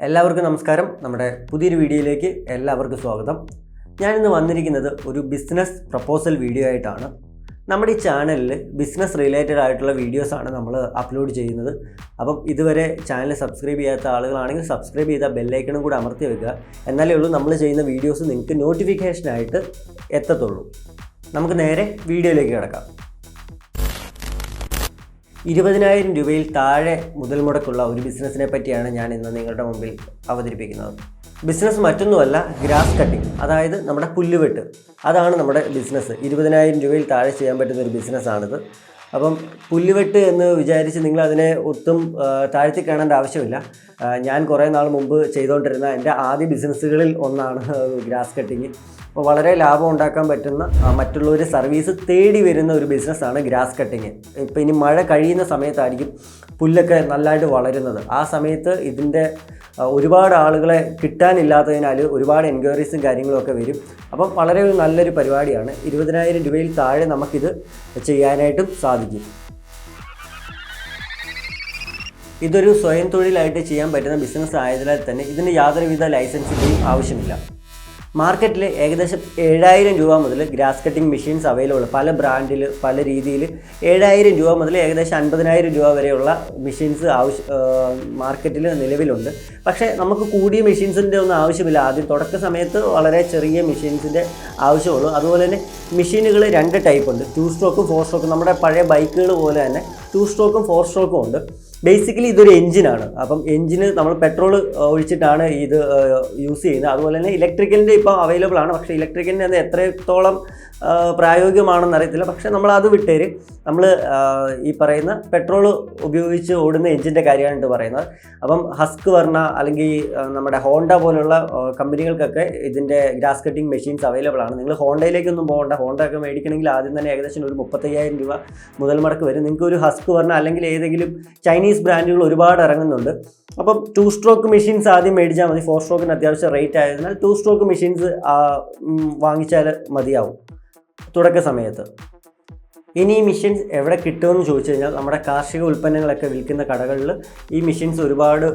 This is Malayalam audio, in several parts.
എല്ലാവർക്കും നമസ്കാരം. നമ്മുടെ പുതിയൊരു വീഡിയോയിലേക്ക് എല്ലാവർക്കും സ്വാഗതം. ഞാനിന്ന് വന്നിരിക്കുന്നത് ഒരു ബിസിനസ് പ്രപ്പോസൽ വീഡിയോ ആയിട്ടാണ്. നമ്മുടെ ഈ ചാനലിൽ ബിസിനസ് റിലേറ്റഡ് ആയിട്ടുള്ള വീഡിയോസാണ് നമ്മൾ അപ്ലോഡ് ചെയ്യുന്നത്. അപ്പം ഇതുവരെ ചാനൽ സബ്സ്ക്രൈബ് ചെയ്യാത്ത ആളുകളാണെങ്കിൽ സബ്സ്ക്രൈബ് ചെയ്ത ബെല്ലൈക്കണും കൂടെ അമർത്തി വെക്കുക. എന്നാലേ ഉള്ളൂ നമ്മൾ ചെയ്യുന്ന വീഡിയോസ് നിങ്ങൾക്ക് നോട്ടിഫിക്കേഷനായിട്ട് എത്തത്തുള്ളൂ. നമുക്ക് നേരെ വീഡിയോയിലേക്ക് കിടക്കാം. 20,000 രൂപയിൽ താഴെ മുതൽ മുടക്കുള്ള ഒരു ബിസിനസ്സിനെ പറ്റിയാണ് ഞാൻ ഇന്ന് നിങ്ങളുടെ മുമ്പിൽ അവതരിപ്പിക്കുന്നത്. ബിസിനസ് മറ്റൊന്നുമല്ല, ഗ്രാസ് കട്ടിങ്, അതായത് നമ്മുടെ പുല്ലുവെട്ട്. അതാണ് നമ്മുടെ ബിസിനസ്. 20,000 രൂപയിൽ താഴെ ചെയ്യാൻ പറ്റുന്ന ഒരു ബിസിനസ്സാണിത്. അപ്പം പുല്ലുവെട്ട് എന്ന് വിചാരിച്ച് നിങ്ങളതിനെ ഒട്ടും താഴ്ത്തി കാണേണ്ട ആവശ്യമില്ല. ഞാൻ കുറേ നാൾ മുമ്പ് ചെയ്തുകൊണ്ടിരുന്ന എൻ്റെ ആദ്യ ബിസിനസ്സുകളിൽ ഒന്നാണ് ഗ്രാസ് കട്ടിങ്. അപ്പോൾ വളരെ ലാഭം ഉണ്ടാക്കാൻ പറ്റുന്ന, മറ്റുള്ളവർ സർവീസ് തേടി വരുന്ന ഒരു ബിസിനസ്സാണ് ഗ്രാസ് കട്ടിങ്. ഇപ്പോൾ ഇനി മഴ കഴിയുന്ന സമയത്തായിരിക്കും പുല്ലൊക്കെ നല്ലതായിട്ട് വളരുന്നത്. ആ സമയത്ത് ഇതിൻ്റെ ഒരുപാട് ആളുകളെ കിട്ടാനില്ലാത്തതിനാൽ ഒരുപാട് എൻക്വയറീസും കാര്യങ്ങളൊക്കെ വരും. അപ്പം വളരെ നല്ലൊരു പരിപാടിയാണ്. 20,000 രൂപയിൽ താഴെ നമുക്കിത് ചെയ്യാനായിട്ടും സാധിക്കും. ഇതൊരു സ്വയം തൊഴിലായിട്ട് ചെയ്യാൻ പറ്റുന്ന ബിസിനസ് ആയതിനാൽ തന്നെ ഇതിന് യാതൊരുവിധ ലൈസൻസിൻ്റെയും ആവശ്യമില്ല. മാർക്കറ്റിൽ ഏകദേശം 7,000 രൂപ മുതൽ ഗ്രാസ് കട്ടിംഗ് മെഷീൻസ് അവൈലബിൾ. പല ബ്രാൻഡിൽ പല രീതിയിൽ 7,000 രൂപ മുതൽ ഏകദേശം 50,000 രൂപ വരെയുള്ള മെഷീൻസ് മാർക്കറ്റിൽ നിലവിലുണ്ട്. പക്ഷേ നമുക്ക് കൂടിയ മെഷീൻസിൻ്റെ ഒന്നും ആവശ്യമില്ല. ആദ്യം തുടക്ക സമയത്ത് വളരെ ചെറിയ മെഷീൻസിൻ്റെ ആവശ്യമുള്ളൂ. അതുപോലെ തന്നെ മെഷീനുകൾ 2 ടൈപ്പ് ഉണ്ട്, 2 സ്ട്രോക്കും 4 സ്ട്രോക്കും. നമ്മുടെ പഴയ ബൈക്കുകൾ പോലെ തന്നെ 2 സ്ട്രോക്കും 4 സ്ട്രോക്കും ഉണ്ട്. ബേസിക്കലി ഇതൊരു എഞ്ചിനാണ്. അപ്പം എഞ്ചിന് നമ്മൾ പെട്രോൾ ഒഴിച്ചിട്ടാണ് ഇത് യൂസ് ചെയ്യുന്നത്. അതുപോലെ തന്നെ ഇലക്ട്രിക്കലിൻ്റെ ഇപ്പോൾ അവൈലബിൾ ആണ്. പക്ഷേ ഇലക്ട്രിക്കലിൻ്റെ അത് എത്രത്തോളം പ്രായോഗികമാണെന്ന് അറിയത്തില്ല. പക്ഷേ നമ്മൾ അത് വിട്ടേര് നമ്മൾ ഈ പറയുന്ന പെട്രോൾ ഉപയോഗിച്ച് ഓടുന്ന എഞ്ചിൻ്റെ കാര്യമാണ് പറയുന്നത്. അപ്പം ഹസ്ക്വർണ അല്ലെങ്കിൽ നമ്മുടെ ഹോണ്ട പോലുള്ള കമ്പനികൾക്കൊക്കെ ഇതിൻ്റെ ഗ്രാസ് കട്ടിംഗ് മെഷീൻസ് അവൈലബിൾ ആണ്. നിങ്ങൾ ഹോണ്ടയിലേക്കൊന്നും പോകണ്ട. ഹോണ്ട ഒക്കെ മേടിക്കണമെങ്കിൽ ആദ്യം തന്നെ ഏകദേശം ഒരു 35,000 രൂപ മുതൽ മുടക്ക് വരും. നിങ്ങൾക്ക് ഒരു ഹസ്ക്വർണ അല്ലെങ്കിൽ ഏതെങ്കിലും ചൈനീസ് ബ്രാൻഡുകൾ ഒരുപാട് ഇറങ്ങുന്നുണ്ട്. അപ്പം 2 സ്ട്രോക്ക് മെഷീൻസ് ആദ്യം മേടിച്ചാൽ മതി. 4 സ്ട്രോക്കിന് അത്യാവശ്യം റേറ്റ് ആയതിനാൽ 2 സ്ട്രോക്ക് മെഷീൻസ് വാങ്ങിച്ചാൽ മതിയാവും തുടക്ക സമയത്ത്. ഇനി ഈ മെഷീൻസ് എവിടെ കിട്ടുമെന്ന് ചോദിച്ചു കഴിഞ്ഞാൽ നമ്മുടെ കാർഷിക ഉൽപ്പന്നങ്ങളൊക്കെ വിൽക്കുന്ന കടകളിൽ ഈ മെഷീൻസ് ഒരുപാട്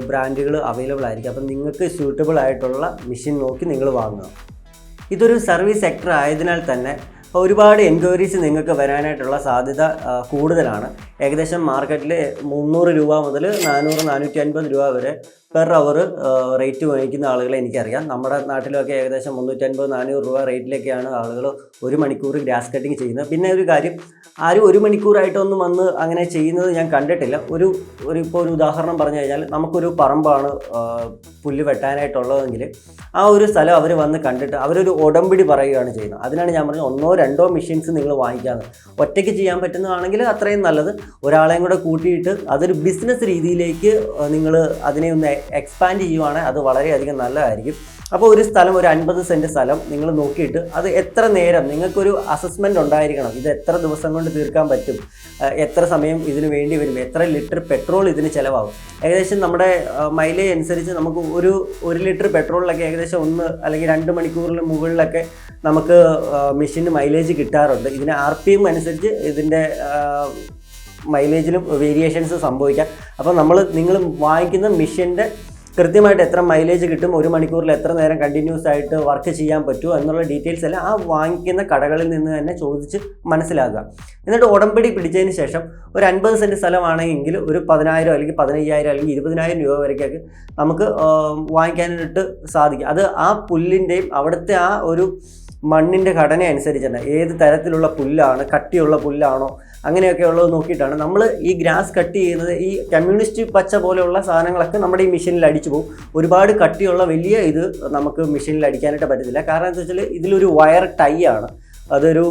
ബ്രാൻഡുകൾ അവൈലബിൾ ആയിരിക്കും. അപ്പം നിങ്ങൾക്ക് സ്യൂട്ടബിൾ ആയിട്ടുള്ള മെഷീൻ നോക്കി നിങ്ങൾ വാങ്ങുക. ഇതൊരു സർവീസ് സെക്ടർ ആയതിനാൽ തന്നെ ഒരുപാട് എൻക്വയറീസ് നിങ്ങൾക്ക് വരാനായിട്ടുള്ള സാധ്യത കൂടുതലാണ്. ഏകദേശം മാർക്കറ്റിൽ 300 രൂപ മുതൽ 400-450 രൂപ വരെ പെർ അവർ റേറ്റ് വാങ്ങിക്കുന്ന ആളുകളെ എനിക്കറിയാം. നമ്മുടെ നാട്ടിലൊക്കെ ഏകദേശം 350-400 രൂപ റേറ്റിലൊക്കെയാണ് ആളുകൾ 1 മണിക്കൂർ ഗ്രാസ് കട്ടിങ് ചെയ്യുന്നത്. പിന്നെ ഒരു കാര്യം, ആരും 1 മണിക്കൂറായിട്ടൊന്നും വന്ന് അങ്ങനെ ചെയ്യുന്നത് ഞാൻ കണ്ടിട്ടില്ല. ഇപ്പോൾ ഒരു ഉദാഹരണം പറഞ്ഞു കഴിഞ്ഞാൽ, നമുക്കൊരു പറമ്പാണ് പുല്ല് വെട്ടാനായിട്ടുള്ളതെങ്കിൽ ആ ഒരു സ്ഥലം അവർ വന്ന് കണ്ടിട്ട് അവരൊരു ഉടമ്പടി പറയുകയാണ് ചെയ്യുന്നത്. അതിനാണ് ഞാൻ പറഞ്ഞത് 1-2 മെഷീൻസ് നിങ്ങൾ വാങ്ങിക്കാമെന്ന്. ഒറ്റയ്ക്ക് ചെയ്യാൻ പറ്റുന്നതാണെങ്കിൽ അത്രയും നല്ലത്. ഒരാളെയും കൂടെ കൂട്ടിയിട്ട് അതൊരു ബിസിനസ് രീതിയിലേക്ക് നിങ്ങൾ അതിനെ ഒന്ന് എക്സ്പാൻഡ് ചെയ്യുവാണെങ്കിൽ അത് വളരെയധികം നല്ലതായിരിക്കും. അപ്പോൾ ഒരു സ്ഥലം, ഒരു 50 സെൻറ്റ് സ്ഥലം നിങ്ങൾ നോക്കിയിട്ട് അത് എത്ര നേരം, നിങ്ങൾക്കൊരു അസസ്മെൻ്റ് ഉണ്ടായിരിക്കണം. ഇത് എത്ര ദിവസം കൊണ്ട് തീർക്കാൻ പറ്റും, എത്ര സമയം ഇതിന് വേണ്ടി വരും, എത്ര ലിറ്റർ പെട്രോൾ ഇതിന് ചിലവാകും. ഏകദേശം നമ്മുടെ മൈലേജ് അനുസരിച്ച് നമുക്ക് 1 ലിറ്റർ പെട്രോളിലൊക്കെ ഏകദേശം 1 അല്ലെങ്കിൽ 2 മണിക്കൂറിന് മുകളിലൊക്കെ നമുക്ക് മെഷീന് മൈലേജ് കിട്ടാറുണ്ട്. ഇതിന് RPM അനുസരിച്ച് ഇതിൻ്റെ മൈലേജിലും വേരിയേഷൻസ് സംഭവിക്കാം. അപ്പോൾ നിങ്ങൾ വാങ്ങിക്കുന്ന മെഷീൻ്റെ കൃത്യമായിട്ട് എത്ര മൈലേജ് കിട്ടും, 1 മണിക്കൂറിൽ എത്ര നേരം കണ്ടിന്യൂസ് ആയിട്ട് വർക്ക് ചെയ്യാൻ പറ്റുമോ എന്നുള്ള ഡീറ്റെയിൽസ് എല്ലാം ആ വാങ്ങിക്കുന്ന കടകളിൽ നിന്ന് തന്നെ ചോദിച്ച് മനസ്സിലാക്കുക. എന്നിട്ട് ഉടമ്പടി പിടിച്ചതിന് ശേഷം ഒരു 50 സെൻറ്റ് സ്ഥലമാണെങ്കിൽ ഒരു 10,000 അല്ലെങ്കിൽ 15,000 അല്ലെങ്കിൽ 20,000 രൂപ വരയ്ക്കൊക്കെ നമുക്ക് വാങ്ങിക്കാനായിട്ട് സാധിക്കും. അത് ആ പുല്ലിൻ്റെയും അവിടുത്തെ ആ ഒരു മണ്ണിൻ്റെ ഘടന അനുസരിച്ചാണ്. ഏത് തരത്തിലുള്ള പുല്ലാണ്, കട്ടിയുള്ള പുല്ലാണോ, അങ്ങനെയൊക്കെ ഉള്ളത് നോക്കിയിട്ടാണ് നമ്മൾ ഈ ഗ്രാസ് കട്ട് ചെയ്യുന്നത്. ഈ കമ്മ്യൂണിസ്റ്റ് പച്ച പോലെയുള്ള സാധനങ്ങളൊക്കെ നമ്മുടെ ഈ മെഷീനിൽ അടിച്ചു പോകും. ഒരുപാട് കട്ടിയുള്ള വലിയ ഇത് നമുക്ക് മെഷീനിൽ അടിക്കാനായിട്ട് പറ്റത്തില്ല. കാരണം എന്താ വെച്ചാൽ ഇതിലൊരു വയർ ടൈ ആണ്. അതൊരു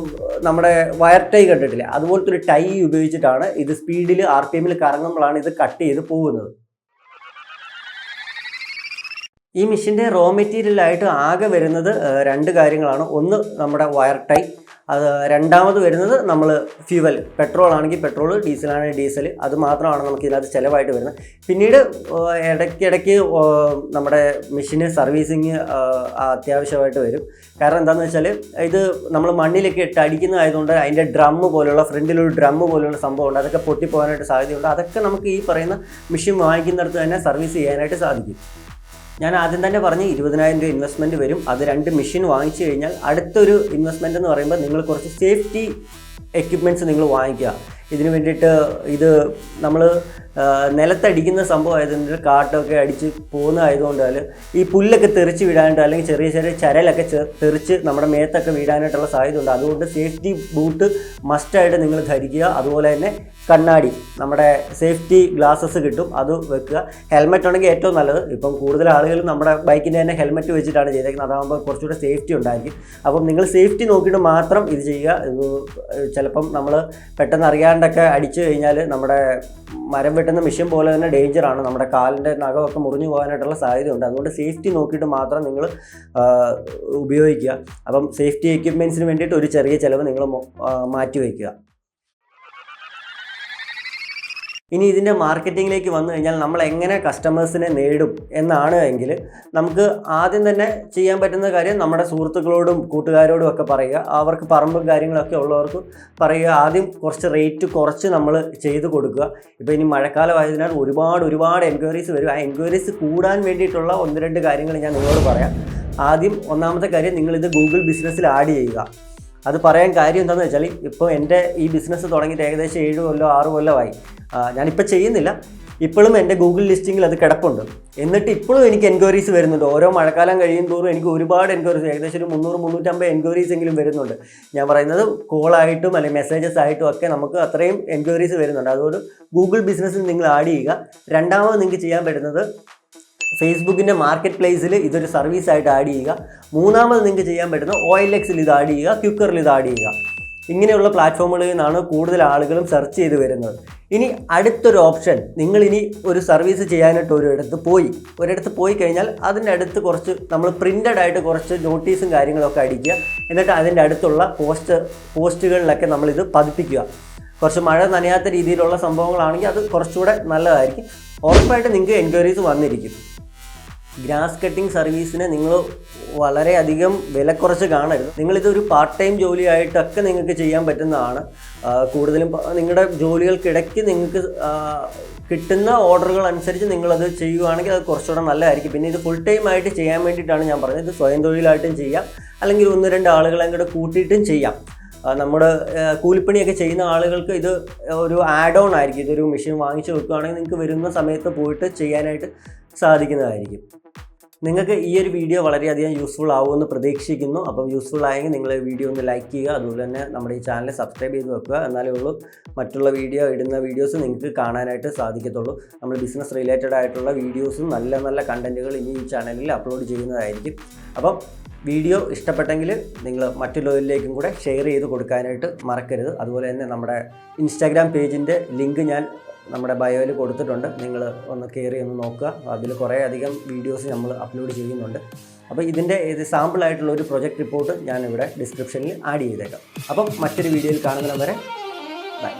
നമ്മുടെ വയർ ടൈ കണ്ടിട്ടില്ല, അതുപോലത്തെ ഒരു ടൈ ഉപയോഗിച്ചിട്ടാണ് ഇത് സ്പീഡിൽ RPM കറങ്ങുമ്പോഴാണ് ഇത് കട്ട് ചെയ്ത് പോകുന്നത്. ഈ മെഷീൻ്റെ റോ മെറ്റീരിയലായിട്ട് ആകെ വരുന്നത് 2 കാര്യങ്ങളാണ്. ഒന്ന് നമ്മുടെ വയർ ടൈ, രണ്ടാമത് വരുന്നത് നമ്മൾ ഫ്യൂവൽ, പെട്രോൾ ആണെങ്കിൽ പെട്രോൾ, ഡീസലാണെങ്കിൽ ഡീസൽ, അത് മാത്രമാണ് നമുക്ക് ഇതിനകത്ത് ചിലവായിട്ട് വരുന്നത്. പിന്നീട് ഇടയ്ക്കിടയ്ക്ക് നമ്മുടെ മെഷീന് സർവീസിങ് അത്യാവശ്യമായിട്ട് വരും. കാരണം എന്താണെന്ന് വെച്ചാൽ ഇത് നമ്മൾ മണ്ണിലൊക്കെ ഇട്ട് അടിക്കുന്നതായതുകൊണ്ട് അതിൻ്റെ ഡ്രമ്മ് പോലുള്ള ഫ്രണ്ടിലൊരു ഡ്രമ്മ് പോലുള്ള സംഭവമുണ്ട്, അതൊക്കെ പൊട്ടിപ്പോകാനായിട്ട് സാധ്യതയുണ്ട്. അതൊക്കെ നമുക്ക് ഈ പറയുന്ന മെഷീൻ വാങ്ങിക്കുന്നിടത്ത് തന്നെ സർവീസ് ചെയ്യാനായിട്ട് സാധിക്കും. ഞാൻ ആദ്യം തന്നെ പറഞ്ഞ് 20,000 രൂപ ഇൻവെസ്റ്റ്മെൻറ്റ് വരും. അത് 2 മെഷീൻ വാങ്ങിച്ചു കഴിഞ്ഞാൽ അടുത്തൊരു ഇൻവെസ്റ്റ്മെൻറ്റ് എന്ന് പറയുമ്പോൾ നിങ്ങൾ കുറച്ച് സേഫ്റ്റി എക്യുപ്മെൻറ്റ്സ് നിങ്ങൾ വാങ്ങിക്കുക. ഇതിന് വേണ്ടിയിട്ട് ഇത് നമ്മൾ നിലത്തടിക്കുന്ന സംഭവം ആയതുകൊണ്ട് കാട്ടൊക്കെ അടിച്ച് പോകുന്നതായതുകൊണ്ട് ഈ പുല്ലൊക്കെ തെറിച്ച് വീഴാനായിട്ട് അല്ലെങ്കിൽ ചെറിയ ചെറിയ ചരലൊക്കെ തെറിച്ച് നമ്മുടെ മേത്തൊക്കെ വീഴാനായിട്ടുള്ള സാധ്യതയുണ്ട്. അതുകൊണ്ട് സേഫ്റ്റി ബൂട്ട് മസ്റ്റായിട്ട് നിങ്ങൾ ധരിക്കുക. അതുപോലെ തന്നെ കണ്ണാടി, നമ്മുടെ സേഫ്റ്റി ഗ്ലാസസ് കിട്ടും, അത് വെക്കുക. ഹെൽമെറ്റ് ഉണ്ടെങ്കിൽ ഏറ്റവും നല്ലത്. ഇപ്പം കൂടുതൽ ആളുകൾ നമ്മുടെ ബൈക്കിൻ്റെ തന്നെ ഹെൽമെറ്റ് വെച്ചിട്ടാണ് ചെയ്തേക്കുന്നത്. അതാകുമ്പോൾ കുറച്ചുകൂടെ സേഫ്റ്റി ഉണ്ടായിരിക്കും. അപ്പം നിങ്ങൾ സേഫ്റ്റി നോക്കിയിട്ട് മാത്രം ഇത് ചെയ്യുക. ചിലപ്പം നമ്മൾ പെട്ടെന്ന് അറിയാണ്ടൊക്കെ അടിച്ചു കഴിഞ്ഞാൽ നമ്മുടെ മരം വെട്ടുന്ന മെഷീൻ പോലെ തന്നെ ഡേഞ്ചറാണ്. നമ്മുടെ കാലിൻ്റെ നഖമൊക്കെ മുറിഞ്ഞു പോകാനായിട്ടുള്ള സാധ്യതയുണ്ട്. അതുകൊണ്ട് സേഫ്റ്റി നോക്കിയിട്ട് മാത്രം നിങ്ങൾ ഉപയോഗിക്കുക. അപ്പം സേഫ്റ്റി എക്യുപ്മെൻറ്റ്സിന് വേണ്ടിയിട്ട് ഒരു ചെറിയ ചിലവ് നിങ്ങൾ മാറ്റി വയ്ക്കുക. ഇനി ഇതിൻ്റെ മാർക്കറ്റിങ്ങിലേക്ക് വന്നു കഴിഞ്ഞാൽ നമ്മൾ എങ്ങനെ കസ്റ്റമേഴ്സിനെ നേടും എന്നാണ് എങ്കിൽ നമുക്ക് ആദ്യം തന്നെ ചെയ്യാൻ പറ്റുന്ന കാര്യം നമ്മുടെ സുഹൃത്തുക്കളോടും കൂട്ടുകാരോടും ഒക്കെ പറയുക. അവർക്ക് പറമ്പും കാര്യങ്ങളൊക്കെ ഉള്ളവർക്ക് പറയുക. ആദ്യം കുറച്ച് റേറ്റ് കുറച്ച് നമ്മൾ ചെയ്ത് കൊടുക്കുക. ഇപ്പോൾ ഇനി മഴക്കാലമായതിനാൽ ഒരുപാട് എൻക്വയറീസ് വരും. ആ എൻക്വയറീസ് കൂടാൻ വേണ്ടിയിട്ടുള്ള 1-2 കാര്യങ്ങൾ ഞാൻ നിങ്ങളോട് പറയാം. ആദ്യം ഒന്നാമത്തെ കാര്യം, നിങ്ങളിത് ഗൂഗിൾ ബിസിനസ്സിൽ ആഡ് ചെയ്യുക. അത് പറയാൻ കാര്യം എന്താണെന്ന് വെച്ചാൽ, ഇപ്പോൾ എൻ്റെ ഈ ബിസിനസ് തുടങ്ങിയിട്ട് ഏകദേശം 7 കൊല്ലം 6 കൊല്ലമായി. ഞാനിപ്പോൾ ചെയ്യുന്നില്ല. ഇപ്പോഴും എൻ്റെ ഗൂഗിൾ ലിസ്റ്റിങ്ങിൽ അത് കിടപ്പുണ്ട്. എന്നിട്ട് ഇപ്പോഴും എനിക്ക് എൻക്വയറീസ് വരുന്നുണ്ട്. ഓരോ മഴക്കാലം കഴിയും തോറും എനിക്ക് ഒരുപാട് എൻക്വയറീസ്, ഏകദേശം ഒരു 300-350 എൻക്വയറീസ് എങ്കിലും വരുന്നുണ്ട്. ഞാൻ പറയുന്നത് കോളായിട്ടും അല്ലെങ്കിൽ മെസ്സേജസ് ആയിട്ടും ഒക്കെ നമുക്ക് അത്രയും എൻക്വയറീസ് വരുന്നുണ്ട്. അതുകൊണ്ട് ഗൂഗിൾ ബിസിനസ്സിൽ നിങ്ങൾ ആഡ് ചെയ്യുക. രണ്ടാമത് നിങ്ങൾക്ക് ചെയ്യാൻ പറ്റുന്നത് ഫേസ്ബുക്കിൻ്റെ മാർക്കറ്റ് പ്ലേസിൽ ഇതൊരു സർവീസായിട്ട് ആഡ് ചെയ്യുക. മൂന്നാമത് നിങ്ങൾക്ക് ചെയ്യാൻ പറ്റുന്ന OLXൽ ഇത് ആഡ് ചെയ്യുക, ക്വിക്കറിൽ ഇത് ആഡ് ചെയ്യുക. ഇങ്ങനെയുള്ള പ്ലാറ്റ്ഫോമുകളിൽ നിന്നാണ് കൂടുതൽ ആളുകളും സെർച്ച് ചെയ്ത് വരുന്നത്. ഇനി അടുത്തൊരു ഓപ്ഷൻ, നിങ്ങളിനി ഒരു സർവീസ് ചെയ്യാനായിട്ട് ഒരിടത്ത് പോയി കഴിഞ്ഞാൽ അതിൻ്റെ അടുത്ത് കുറച്ച് നമ്മൾ പ്രിൻ്റഡ് ആയിട്ട് കുറച്ച് നോട്ടീസും കാര്യങ്ങളൊക്കെ അടിക്കുക. എന്നിട്ട് അതിൻ്റെ അടുത്തുള്ള പോസ്റ്റുകളിലൊക്കെ നമ്മളിത് പതിപ്പിക്കുക. കുറച്ച് മഴ നനയാത്ത രീതിയിലുള്ള സംഭവങ്ങളാണെങ്കിൽ അത് കുറച്ചുകൂടെ നല്ലതായിരിക്കും. ഉറപ്പായിട്ട് നിങ്ങൾക്ക് എൻക്വയറീസ് വന്നിരിക്കും. ഗ്രാസ് കട്ടിംഗ് സർവീസിനെ നിങ്ങൾ വളരെയധികം വില കുറച്ച് കാണരുത്. നിങ്ങളിതൊരു പാർട്ട് ടൈം ജോലിയായിട്ടൊക്കെ നിങ്ങൾക്ക് ചെയ്യാൻ പറ്റുന്നതാണ്. കൂടുതലും നിങ്ങളുടെ ജോലികൾക്കിടയ്ക്ക് നിങ്ങൾക്ക് കിട്ടുന്ന ഓർഡറുകൾ അനുസരിച്ച് നിങ്ങളത് ചെയ്യുകയാണെങ്കിൽ അത് കുറച്ചുകൂടെ നല്ലതായിരിക്കും. പിന്നെ ഇത് ഫുൾ ടൈം ആയിട്ട് ചെയ്യാൻ വേണ്ടിയിട്ടാണ് ഞാൻ പറഞ്ഞത്. ഇത് സ്വയം തൊഴിലായിട്ടും ചെയ്യാം, അല്ലെങ്കിൽ 1-2 ആളുകളെ കൂടെ കൂട്ടിയിട്ടും ചെയ്യാം. നമ്മുടെ കൂലിപ്പണിയൊക്കെ ചെയ്യുന്ന ആളുകൾക്ക് ഇത് ഒരു ആഡ് ഓൺ ആയിരിക്കും. ഇതൊരു മെഷീൻ വാങ്ങിച്ച് വെക്കുകയാണെങ്കിൽ നിങ്ങൾക്ക് വരുന്ന സമയത്ത് പോയിട്ട് ചെയ്യാനായിട്ട് സാധിക്കുന്നതായിരിക്കും. നിങ്ങൾക്ക് ഈ ഒരു വീഡിയോ വളരെയധികം യൂസ്ഫുൾ ആവുമെന്ന് പ്രതീക്ഷിക്കുന്നു. അപ്പം യൂസ്ഫുൾ ആയെങ്കിൽ നിങ്ങൾ വീഡിയോ ഒന്ന് ലൈക്ക് ചെയ്യുക. അതുപോലെ തന്നെ നമ്മുടെ ഈ ചാനൽ സബ്സ്ക്രൈബ് ചെയ്ത് വെക്കുക. എന്നാലേ ഉള്ളൂ മറ്റുള്ള ഇടുന്ന വീഡിയോസ് നിങ്ങൾക്ക് കാണാനായിട്ട് സാധിക്കത്തുള്ളൂ. നമ്മൾ ബിസിനസ് റിലേറ്റഡ് ആയിട്ടുള്ള വീഡിയോസും നല്ല കണ്ടൻറ്റുകൾ ഇനി ഈ ചാനലിൽ അപ്ലോഡ് ചെയ്യുന്നതായിരിക്കും. അപ്പം വീഡിയോ ഇഷ്ടപ്പെട്ടെങ്കിൽ നിങ്ങൾ മറ്റുള്ളവരിലേക്കും കൂടെ ഷെയർ ചെയ്ത് കൊടുക്കാനായിട്ട് മറക്കരുത്. അതുപോലെ തന്നെ നമ്മുടെ ഇൻസ്റ്റാഗ്രാം പേജിൻ്റെ ലിങ്ക് ഞാൻ നമ്മുടെ ബയോയിൽ കൊടുത്തിട്ടുണ്ട്. നിങ്ങൾ ഒന്ന് കയറി ഒന്ന് നോക്കുക. അതിൽ കുറേ അധികം വീഡിയോസ് നമ്മൾ അപ്ലോഡ് ചെയ്യുന്നുണ്ട്. അപ്പോൾ ഇതിൻ്റെ സാമ്പിളായിട്ടുള്ള ഒരു പ്രൊജക്റ്റ് റിപ്പോർട്ട് ഞാനിവിടെ ഡിസ്ക്രിപ്ഷനിൽ ആഡ് ചെയ്തേക്കാം. അപ്പം മറ്റൊരു വീഡിയോയിൽ കാണുന്നവരെ ബൈ.